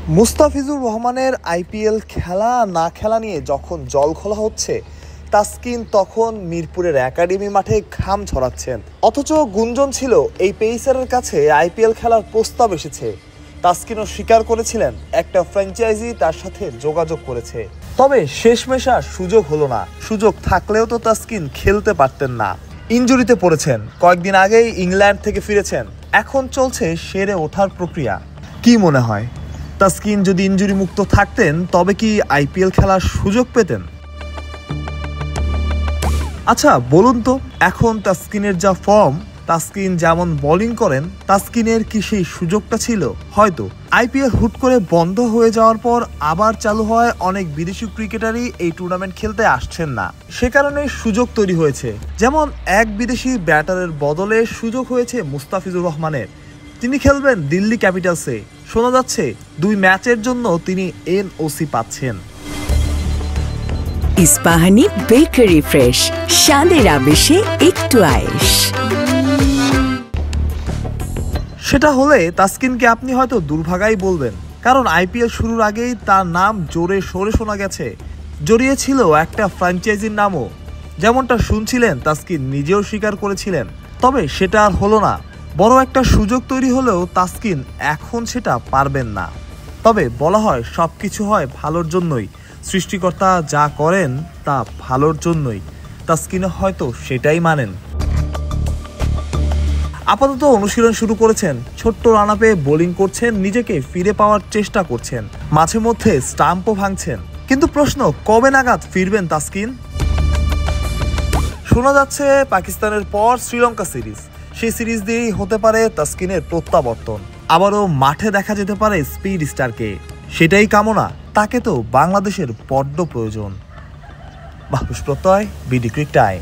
মুস্তাফিজুর রহমানের আইপিএল খেলা না খেলা নিয়ে যখন জল খোলা হচ্ছে, তাসকিন তখন মিরপুরের একাডেমি মাঠে ঘাম ছড়াচ্ছেন। অথচ গুঞ্জন ছিল এই পেসারের কাছে আইপিএল খেলার প্রস্তাব এসেছে। তাসকিনও স্বীকার করেছিলেন একটা ফ্র্যাঞ্চাইজি তার সাথে যোগাযোগ করেছে। তবে শেষমেশ আর সুযোগ হলো না। সুযোগ থাকলেও তো তাসকিন খেলতে পারতেন না, ইনজুরিতে পড়েছেন। কয়েকদিন আগেই ইংল্যান্ড থেকে ফিরেছেন, এখন চলছে সেরে ওঠার প্রক্রিয়া। কি মনে হয়, তাসকিন যদি ইনজুরি মুক্ত থাকতেন তবে কি আইপিএল খেলার সুযোগ পেতেন? আচ্ছা বলুন তো, এখন তাসকিনের যা ফর্ম, তাসকিন যেমন বোলিং করেন, তাসকিনের কি সেই সুযোগটা ছিল? হয়তো। আইপিএল হুট করে বন্ধ হয়ে যাওয়ার পর আবার চালু হয়, অনেক বিদেশি ক্রিকেটারই এই টুর্নামেন্ট খেলতে আসছেন না, সে কারণে সুযোগ তৈরি হয়েছে। যেমন এক বিদেশি ব্যাটারের বদলে সুযোগ হয়েছে মুস্তাফিজুর রহমানের। তিনি খেলবেন দিল্লি ক্যাপিটালসে। শোনা যাচ্ছে 2 ম্যাচের জন্য তিনি এনওসি পাচ্ছেন। ইস্পাহানি বেকারি ফ্রেশ, স্বাদের আবেশে একটু আয়েশ। সেটা হলে তাসকিনকে আপনি হয়তো দুর্ভাগাই বলবেন, কারণ আইপিএল শুরুর আগেই তার নাম জোরে সোরে শোনা গেছে। জড়িয়েছিল একটা ফ্র্যাঞ্চাইজির নামও, যেমনটা শুনছিলেন তাসকিন নিজেও স্বীকার করেছিলেন। তবে সেটা আর হলো না। বড় একটা সুযোগ তৈরি হলেও তাসকিন এখন সেটা পারবেন না। তবে বলা হয় সবকিছু হয় ভালোর জন্যই, সৃষ্টিকর্তা যা করেন তা ভালোর জন্যই। তাসকিন হয়তো সেটাই মানেন। আপাতত অনুশীলন শুরু করেছেন, ছোট্ট রান আপে বোলিং করছেন, নিজেকে ফিরে পাওয়ার চেষ্টা করছেন, মাঝে মধ্যে স্টাম্পও ভাঙছেন। কিন্তু প্রশ্ন, কবে নাগাদ ফিরবেন তাসকিন? শোনা যাচ্ছে পাকিস্তানের পর শ্রীলঙ্কা সিরিজ, সেই সিরিজ দিয়েই হতে পারে তাসকিনের প্রত্যাবর্তন। আবারও মাঠে দেখা যেতে পারে স্পিড স্টারকে। সেটাই কামনা, তাকে তো বাংলাদেশের বড্ড প্রয়োজন। মাহফুজ প্রত্যয়, বিডি ক্রিক টাইম।